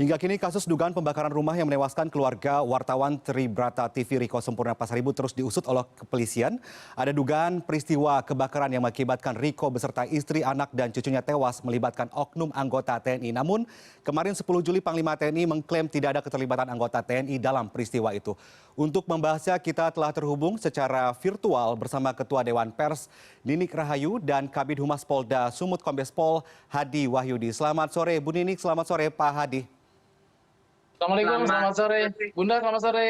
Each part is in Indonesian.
Hingga kini kasus dugaan pembakaran rumah yang menewaskan keluarga wartawan Tribrata TV Riko Sempurna Pasaribu terus diusut oleh kepolisian. Ada dugaan peristiwa kebakaran yang mengakibatkan Riko beserta istri, anak, dan cucunya tewas melibatkan oknum anggota TNI. Namun kemarin 10 Juli Panglima TNI mengklaim tidak ada keterlibatan anggota TNI dalam peristiwa itu. Untuk membahasnya kita telah terhubung secara virtual bersama Ketua Dewan Pers Ninik Rahayu dan Kabid Humas Polda Sumut Kombes Pol Hadi Wahyudi. Selamat sore Bu Ninik, selamat sore Pak Hadi. Assalamualaikum, selamat sore. Bunda, selamat sore.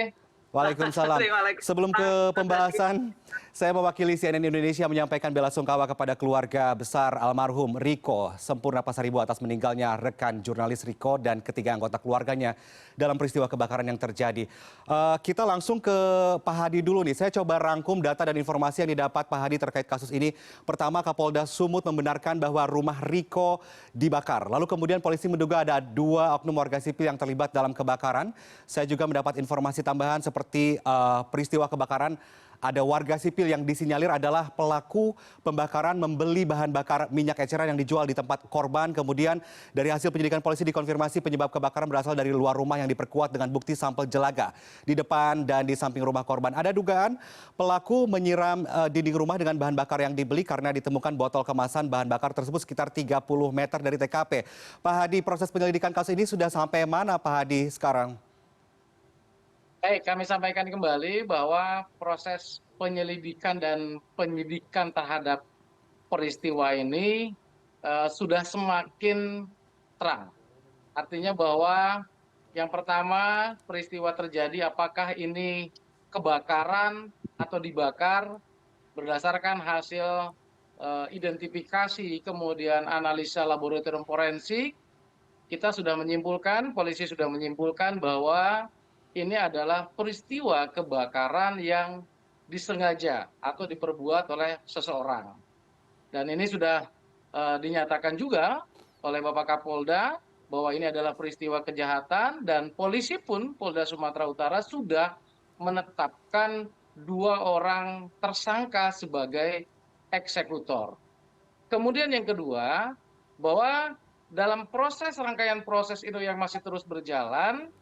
Waalaikumsalam. Sebelum ke pembahasan, saya mewakili CNN Indonesia menyampaikan bela sungkawa kepada keluarga besar almarhum Riko Sempurna Pasaribu atas meninggalnya rekan jurnalis Riko dan ketiga anggota keluarganya dalam peristiwa kebakaran yang terjadi. Kita langsung ke Pak Hadi dulu nih. Saya coba rangkum data dan informasi yang didapat Pak Hadi terkait kasus ini. Pertama, Kapolda Sumut membenarkan bahwa rumah Riko dibakar. Lalu kemudian polisi menduga ada 2 oknum warga sipil yang terlibat dalam kebakaran. Saya juga mendapat informasi tambahan seperti peristiwa kebakaran, ada warga sipil yang disinyalir adalah pelaku pembakaran membeli bahan bakar minyak eceran yang dijual di tempat korban. Kemudian dari hasil penyelidikan polisi dikonfirmasi penyebab kebakaran berasal dari luar rumah yang diperkuat dengan bukti sampel jelaga di depan dan di samping rumah korban. Ada dugaan pelaku menyiram dinding rumah dengan bahan bakar yang dibeli karena ditemukan botol kemasan bahan bakar tersebut sekitar 30 meter dari TKP. Pak Hadi, proses penyelidikan kasus ini sudah sampai mana Pak Hadi sekarang? Baik, kami sampaikan kembali bahwa proses penyelidikan dan penyidikan terhadap peristiwa ini sudah semakin terang. Artinya bahwa yang pertama peristiwa terjadi apakah ini kebakaran atau dibakar berdasarkan hasil identifikasi kemudian analisa laboratorium forensik, kita sudah menyimpulkan, polisi sudah menyimpulkan bahwa ini adalah peristiwa kebakaran yang disengaja atau diperbuat oleh seseorang. Dan ini sudah dinyatakan juga oleh Bapak Kapolda bahwa ini adalah peristiwa kejahatan dan polisi pun Polda Sumatera Utara sudah menetapkan 2 orang tersangka sebagai eksekutor. Kemudian yang kedua, bahwa dalam rangkaian proses itu yang masih terus berjalan,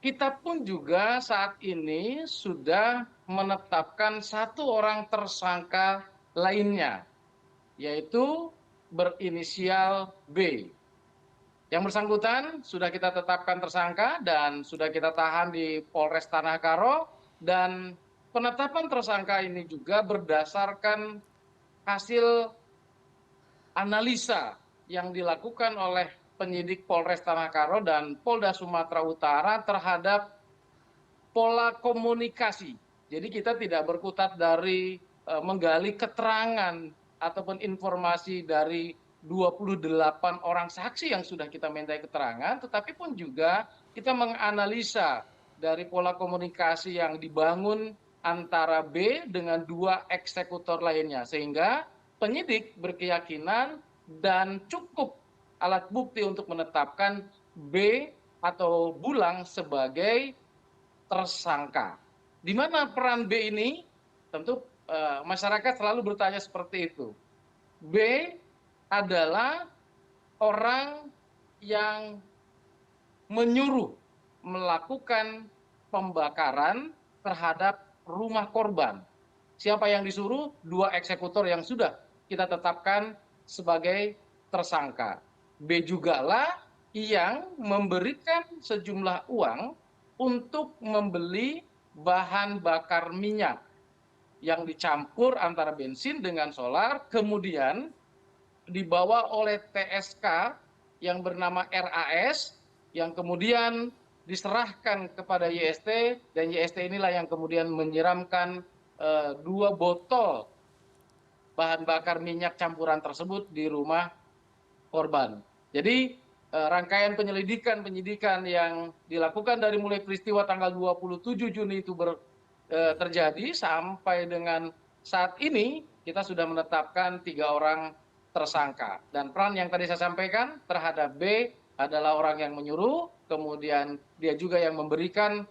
kita pun juga saat ini sudah menetapkan 1 orang tersangka lainnya, yaitu berinisial B. Yang bersangkutan sudah kita tetapkan tersangka dan sudah kita tahan di Polres Tanah Karo, dan penetapan tersangka ini juga berdasarkan hasil analisa yang dilakukan oleh penyidik Polres Tanah Karo dan Polda Sumatera Utara terhadap pola komunikasi. Jadi kita tidak berkutat dari menggali keterangan ataupun informasi dari 28 orang saksi yang sudah kita mintai keterangan, tetapi pun juga kita menganalisa dari pola komunikasi yang dibangun antara B dengan 2 eksekutor lainnya, sehingga penyidik berkeyakinan dan cukup alat bukti untuk menetapkan B atau Bulang sebagai tersangka. Di mana peran B ini? Tentu masyarakat selalu bertanya seperti itu. B adalah orang yang menyuruh melakukan pembakaran terhadap rumah korban. Siapa yang disuruh? 2 eksekutor yang sudah kita tetapkan sebagai tersangka. B juga lah yang memberikan sejumlah uang untuk membeli bahan bakar minyak yang dicampur antara bensin dengan solar, kemudian dibawa oleh TSK yang bernama RAS, yang kemudian diserahkan kepada YST, dan YST inilah yang kemudian menyiramkan 2 botol bahan bakar minyak campuran tersebut di rumah korban. Jadi rangkaian penyidikan yang dilakukan dari mulai peristiwa tanggal 27 Juni itu terjadi sampai dengan saat ini kita sudah menetapkan 3 orang tersangka. Dan peran yang tadi saya sampaikan terhadap B adalah orang yang menyuruh, kemudian dia juga yang memberikan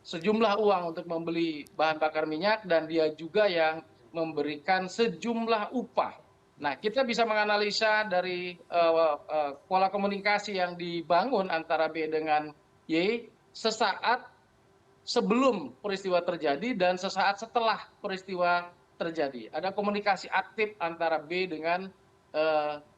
sejumlah uang untuk membeli bahan bakar minyak, dan dia juga yang memberikan sejumlah upah Nah, kita bisa menganalisa dari pola komunikasi yang dibangun antara B dengan Y sesaat sebelum peristiwa terjadi dan sesaat setelah peristiwa terjadi. Ada komunikasi aktif antara B dengan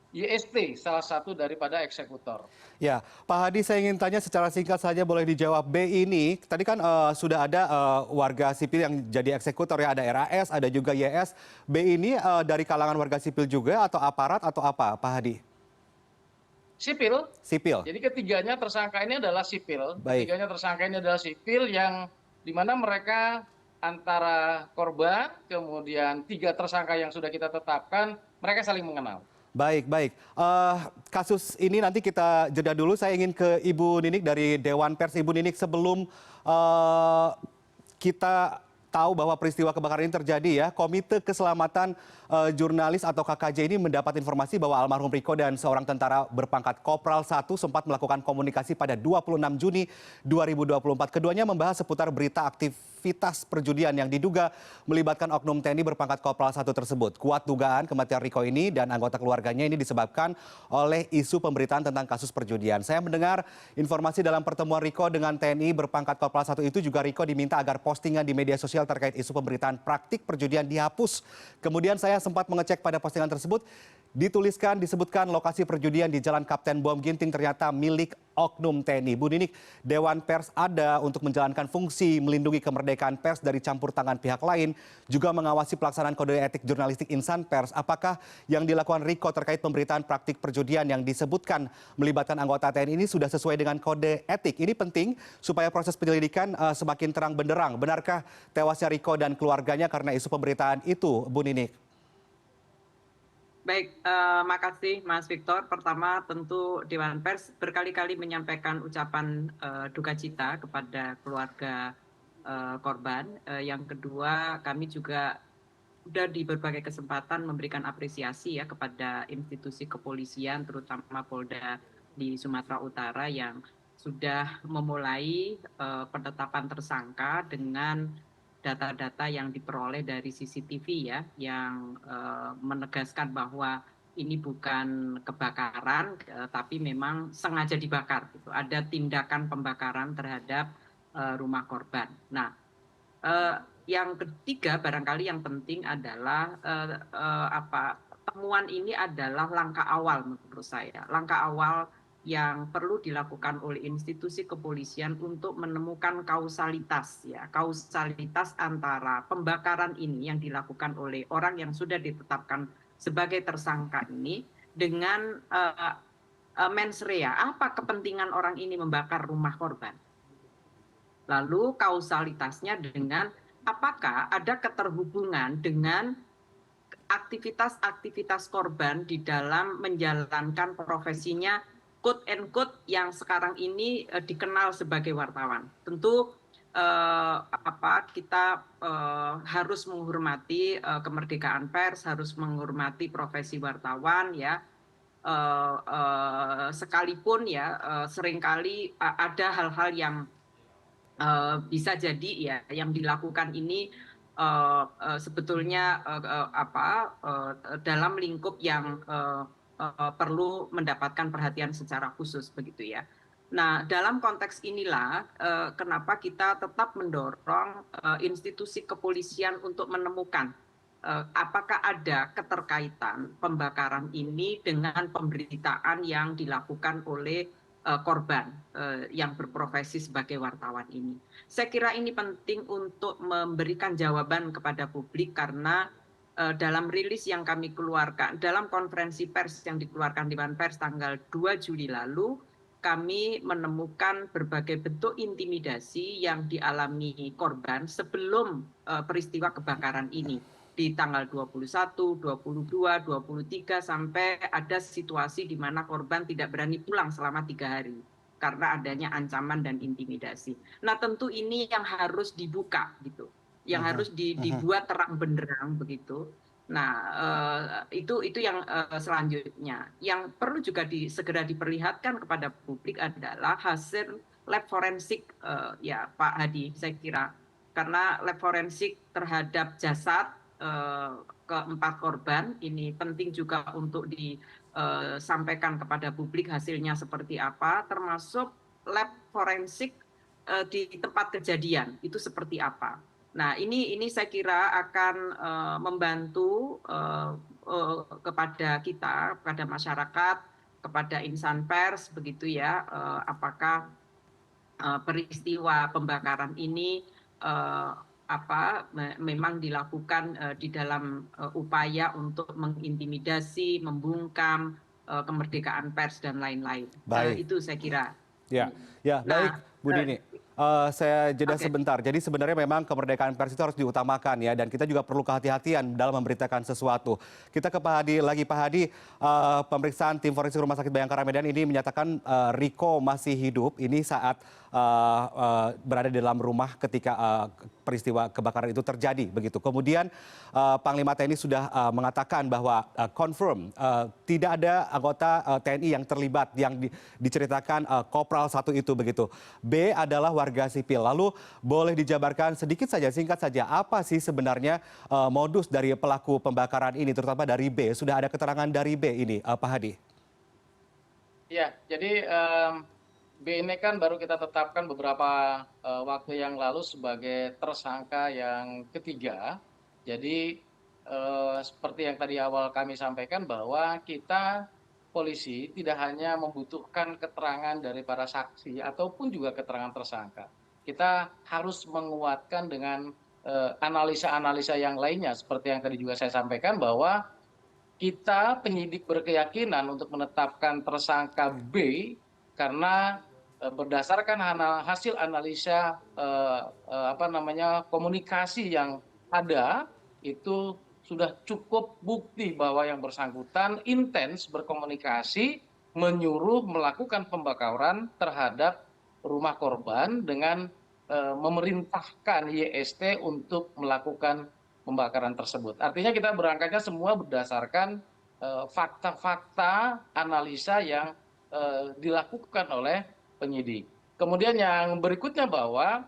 YST, salah satu daripada eksekutor. Ya, Pak Hadi, saya ingin tanya secara singkat saja, boleh dijawab. B ini, tadi kan sudah ada warga sipil yang jadi eksekutor ya, ada RAS, ada juga YS. B ini dari kalangan warga sipil juga atau aparat atau apa, Pak Hadi? Sipil. Sipil. Jadi ketiganya tersangka ini adalah sipil. Baik. Ketiganya tersangka ini adalah sipil yang di mana mereka antara korban, kemudian 3 tersangka yang sudah kita tetapkan, mereka saling mengenal. Baik, baik. Kasus ini nanti kita jeda dulu. Saya ingin ke Ibu Ninik dari Dewan Pers. Ibu Ninik, sebelum kita tahu bahwa peristiwa kebakaran ini terjadi ya, Komite Keselamatan Jurnalis atau KKJ ini mendapat informasi bahwa almarhum Riko dan seorang tentara berpangkat Kopral 1 sempat melakukan komunikasi pada 26 Juni 2024. Keduanya membahas seputar berita aktivitas perjudian yang diduga melibatkan oknum TNI berpangkat Kopral 1 tersebut. Kuat dugaan kematian Riko ini dan anggota keluarganya ini disebabkan oleh isu pemberitaan tentang kasus perjudian. Saya mendengar informasi dalam pertemuan Riko dengan TNI berpangkat Kopral 1 itu juga Riko diminta agar postingan di media sosial terkait isu pemberitaan praktik perjudian dihapus. Kemudian saya sempat mengecek pada postingan tersebut, disebutkan lokasi perjudian di Jalan Kapten Bom Ginting ternyata milik oknum TNI. Bu Ninik, Dewan Pers ada untuk menjalankan fungsi melindungi kemerdekaan pers dari campur tangan pihak lain, juga mengawasi pelaksanaan kode etik jurnalistik insan pers. Apakah yang dilakukan Riko terkait pemberitaan praktik perjudian yang disebutkan melibatkan anggota TNI ini sudah sesuai dengan kode etik? Ini penting supaya proses penyelidikan semakin terang benderang. Benarkah tewasnya Riko dan keluarganya karena isu pemberitaan itu, Bu Ninik? Baik, makasih Mas Victor. Pertama tentu Dewan Pers berkali-kali menyampaikan ucapan duka cita kepada keluarga korban. Yang kedua, kami juga sudah di berbagai kesempatan memberikan apresiasi ya kepada institusi kepolisian, terutama Polda di Sumatera Utara yang sudah memulai penetapan tersangka dengan data-data yang diperoleh dari CCTV ya, yang menegaskan bahwa ini bukan kebakaran, tapi memang sengaja dibakar. Gitu. Ada tindakan pembakaran terhadap rumah korban. Nah, yang ketiga barangkali yang penting adalah temuan ini adalah langkah awal menurut saya. Langkah awal yang perlu dilakukan oleh institusi kepolisian untuk menemukan kausalitas ya, kausalitas antara pembakaran ini yang dilakukan oleh orang yang sudah ditetapkan sebagai tersangka ini dengan mens rea, apa kepentingan orang ini membakar rumah korban. Lalu kausalitasnya dengan apakah ada keterhubungan dengan aktivitas-aktivitas korban di dalam menjalankan profesinya quote and quote yang sekarang ini dikenal sebagai wartawan. Tentu kita harus menghormati kemerdekaan pers, harus menghormati profesi wartawan ya. Sekalipun ya seringkali ada hal-hal yang bisa jadi ya yang dilakukan ini sebetulnya dalam lingkup yang perlu mendapatkan perhatian secara khusus begitu ya. Nah, dalam konteks inilah kenapa kita tetap mendorong institusi kepolisian untuk menemukan apakah ada keterkaitan pembakaran ini dengan pemberitaan yang dilakukan oleh korban yang berprofesi sebagai wartawan ini. Saya kira ini penting untuk memberikan jawaban kepada publik karena dalam rilis yang kami keluarkan, dalam konferensi pers yang dikeluarkan Dewan Pers tanggal 2 Juli lalu, kami menemukan berbagai bentuk intimidasi yang dialami korban sebelum peristiwa kebakaran ini. Di tanggal 21, 22, 23 sampai ada situasi di mana korban tidak berani pulang selama 3 hari karena adanya ancaman dan intimidasi. Nah tentu ini yang harus dibuka gitu, yang harus dibuat terang benderang begitu. Nah itu yang selanjutnya yang perlu juga segera diperlihatkan kepada publik adalah hasil lab forensik ya Pak Hadi saya kira, karena lab forensik terhadap jasad keempat korban. Ini penting juga untuk disampaikan kepada publik hasilnya seperti apa, termasuk lab forensik di tempat kejadian itu seperti apa. Nah, ini saya kira akan membantu kepada kita, kepada masyarakat, kepada insan pers, begitu ya, apakah peristiwa pembakaran ini memang dilakukan di dalam upaya untuk mengintimidasi, membungkam kemerdekaan pers dan lain-lain. Baik. Itu saya kira. Ya, ya, baik, Bu Nini. Saya jeda sebentar. Jadi sebenarnya memang kemerdekaan pers itu harus diutamakan ya, dan kita juga perlu kehati-hatian dalam memberitakan sesuatu. Kita ke Pak Hadi lagi. Pak Hadi, pemeriksaan tim forensik Rumah Sakit Bayangkara Medan ini menyatakan Riko masih hidup. Ini saat berada di dalam rumah ketika peristiwa kebakaran itu terjadi, begitu. Kemudian Panglima TNI sudah mengatakan bahwa confirm tidak ada anggota TNI yang terlibat yang diceritakan Kopral 1 itu, begitu. B adalah warga sipil. Lalu boleh dijabarkan sedikit saja, singkat saja, apa sih sebenarnya modus dari pelaku pembakaran ini, terutama dari B? Sudah ada keterangan dari B ini, Pak Hadi? Ya, jadi B ini kan baru kita tetapkan beberapa waktu yang lalu sebagai tersangka yang ketiga. Jadi seperti yang tadi awal kami sampaikan bahwa kita polisi tidak hanya membutuhkan keterangan dari para saksi ataupun juga keterangan tersangka. Kita harus menguatkan dengan analisa-analisa yang lainnya seperti yang tadi juga saya sampaikan bahwa kita penyidik berkeyakinan untuk menetapkan tersangka B karena berdasarkan hasil analisa komunikasi yang ada itu sudah cukup bukti bahwa yang bersangkutan intens berkomunikasi menyuruh melakukan pembakaran terhadap rumah korban dengan memerintahkan YST untuk melakukan pembakaran tersebut. Artinya kita berangkatnya semua berdasarkan fakta-fakta analisa yang dilakukan oleh penyidik. Kemudian yang berikutnya bahwa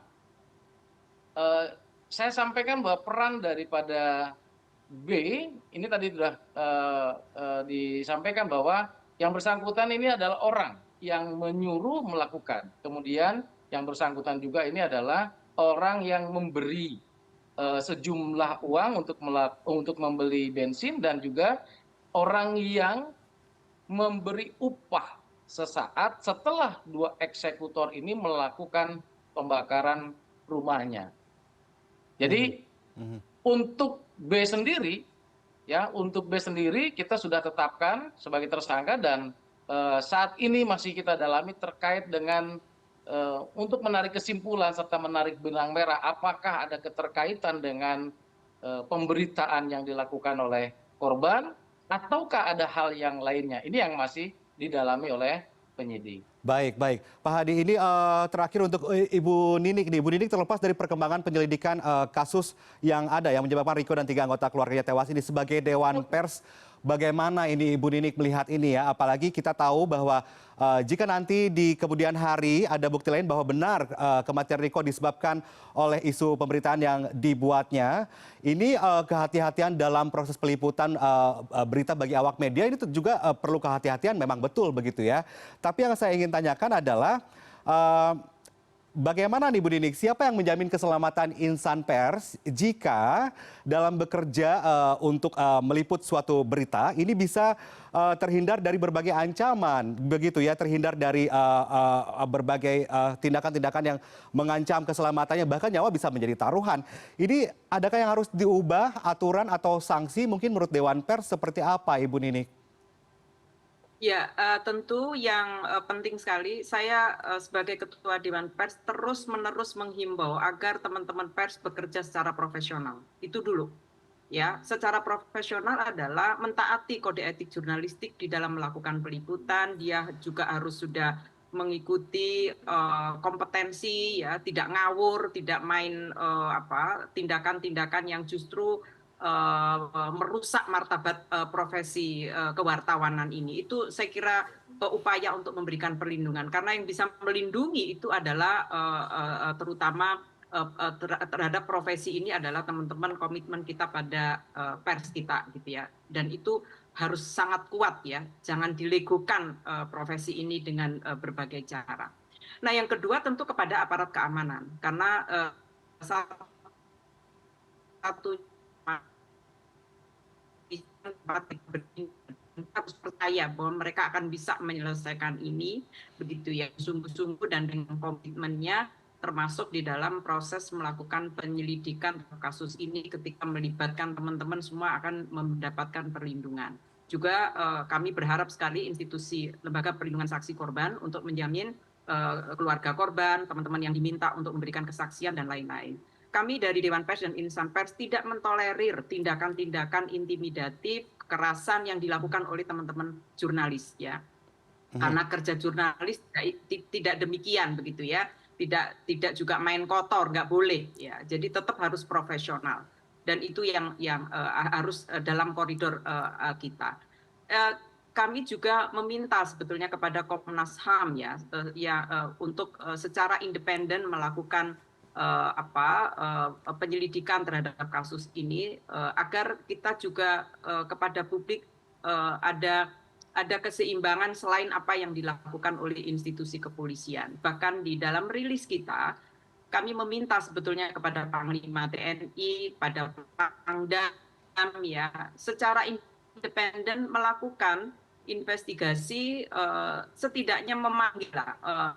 saya sampaikan bahwa peran daripada B ini tadi sudah disampaikan bahwa yang bersangkutan ini adalah orang yang menyuruh melakukan. Kemudian yang bersangkutan juga ini adalah orang yang memberi sejumlah uang untuk membeli bensin dan juga orang yang memberi upah sesaat setelah dua eksekutor ini melakukan pembakaran rumahnya. Jadi untuk B sendiri, ya untuk B sendiri kita sudah tetapkan sebagai tersangka dan saat ini masih kita dalami terkait dengan untuk menarik kesimpulan serta menarik benang merah apakah ada keterkaitan dengan pemberitaan yang dilakukan oleh korban ataukah ada hal yang lainnya. Ini yang masih didalami oleh penyidik. Baik, baik. Pak Hadi, ini terakhir untuk Ibu Ninik nih. Ibu Ninik, terlepas dari perkembangan penyelidikan kasus yang ada yang menyebabkan Riko dan 3 anggota keluarganya tewas ini, sebagai Dewan Pers, bagaimana ini Ibu Ninik melihat ini ya? Apalagi kita tahu bahwa jika nanti di kemudian hari ada bukti lain bahwa benar kematian Riko disebabkan oleh isu pemberitaan yang dibuatnya, ini kehati-hatian dalam proses peliputan berita bagi awak media ini juga perlu kehati-hatian, memang betul begitu ya. Tapi yang saya ingin tanyakan adalah bagaimana nih Bu Ninik, siapa yang menjamin keselamatan insan pers jika dalam bekerja untuk meliput suatu berita ini bisa terhindar dari berbagai ancaman, begitu ya, terhindar dari berbagai tindakan-tindakan yang mengancam keselamatannya, bahkan nyawa bisa menjadi taruhan. Ini adakah yang harus diubah aturan atau sanksi mungkin menurut Dewan Pers seperti apa Ibu Ninik? Ya, tentu yang penting sekali, saya sebagai Ketua Dewan Pers terus-menerus menghimbau agar teman-teman pers bekerja secara profesional. Itu dulu. Ya, secara profesional adalah mentaati kode etik jurnalistik di dalam melakukan peliputan. Dia juga harus sudah mengikuti kompetensi, ya, tidak ngawur, tidak main tindakan-tindakan yang justru merusak martabat profesi kewartawanan ini. Itu saya kira upaya untuk memberikan perlindungan, karena yang bisa melindungi itu adalah terutama terhadap profesi ini adalah teman-teman komitmen kita pada pers kita gitu ya, dan itu harus sangat kuat ya, jangan dilegokan profesi ini dengan berbagai cara. Nah yang kedua tentu kepada aparat keamanan, karena satu harus percaya bahwa mereka akan bisa menyelesaikan ini begitu ya, sungguh-sungguh dan dengan komitmennya, termasuk di dalam proses melakukan penyelidikan kasus ini ketika melibatkan teman-teman semua akan mendapatkan perlindungan. Juga kami berharap sekali institusi lembaga perlindungan saksi korban untuk menjamin keluarga korban, teman-teman yang diminta untuk memberikan kesaksian dan lain-lain. Kami dari Dewan Pers dan Insan Pers tidak mentolerir tindakan-tindakan intimidatif, kekerasan yang dilakukan oleh teman-teman jurnalis ya. Karena kerja jurnalis tidak demikian begitu ya. Tidak juga main kotor, nggak boleh ya. Jadi tetap harus profesional. Dan itu yang harus dalam koridor kita. Kami juga meminta sebetulnya kepada Komnas HAM ya, untuk secara independen melakukan penyelidikan terhadap kasus ini, agar kita juga kepada publik ada keseimbangan selain apa yang dilakukan oleh institusi kepolisian. Bahkan di dalam rilis kita, kami meminta sebetulnya kepada Panglima TNI, pada Pangdam ya, secara independen melakukan investigasi, setidaknya memanggil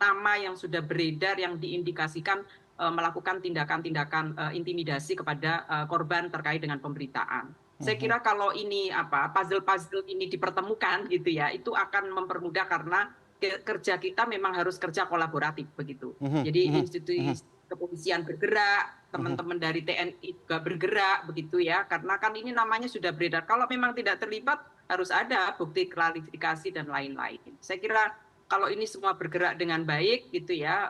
nama yang sudah beredar yang diindikasikan melakukan tindakan-tindakan intimidasi kepada korban terkait dengan pemberitaan. Saya kira kalau ini puzzle-puzzle ini dipertemukan gitu ya, itu akan mempermudah karena kerja kita memang harus kerja kolaboratif begitu. Jadi institusi kepolisian bergerak, teman-teman dari TNI juga bergerak begitu ya, karena kan ini namanya sudah beredar. Kalau memang tidak terlibat harus ada bukti klarifikasi dan lain-lain. Saya kira kalau ini semua bergerak dengan baik gitu ya,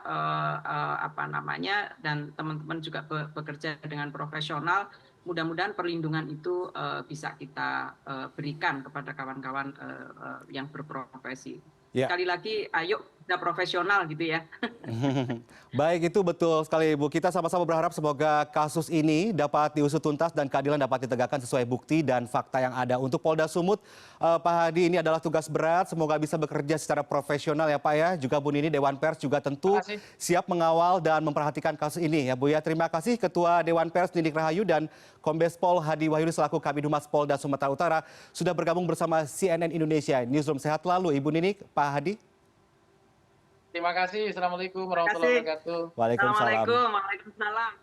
dan teman-teman juga bekerja dengan profesional, mudah-mudahan perlindungan itu bisa kita berikan kepada kawan-kawan yang berprofesi. Ya. Sekali lagi, ayo kita profesional gitu ya. Baik, itu betul sekali Ibu. Kita sama-sama berharap semoga kasus ini dapat diusut tuntas dan keadilan dapat ditegakkan sesuai bukti dan fakta yang ada. Untuk Polda Sumut, Pak Hadi, ini adalah tugas berat. Semoga bisa bekerja secara profesional ya Pak ya. Juga Bu Nini, Dewan Pers juga tentu siap mengawal dan memperhatikan kasus ini ya Bu ya. Terima kasih Ketua Dewan Pers Ninik Rahayu dan Kombes Pol Hadi Wahyudi selaku Kabid Humas Polda Sumatera Utara sudah bergabung bersama CNN Indonesia Newsroom. Sehat selalu Ibu Ninik, Pak Hadi. Terima kasih. Assalamualaikum warahmatullahi wabarakatuh. Waalaikumsalam. Assalamualaikum warahmatullahi wabarakatuh.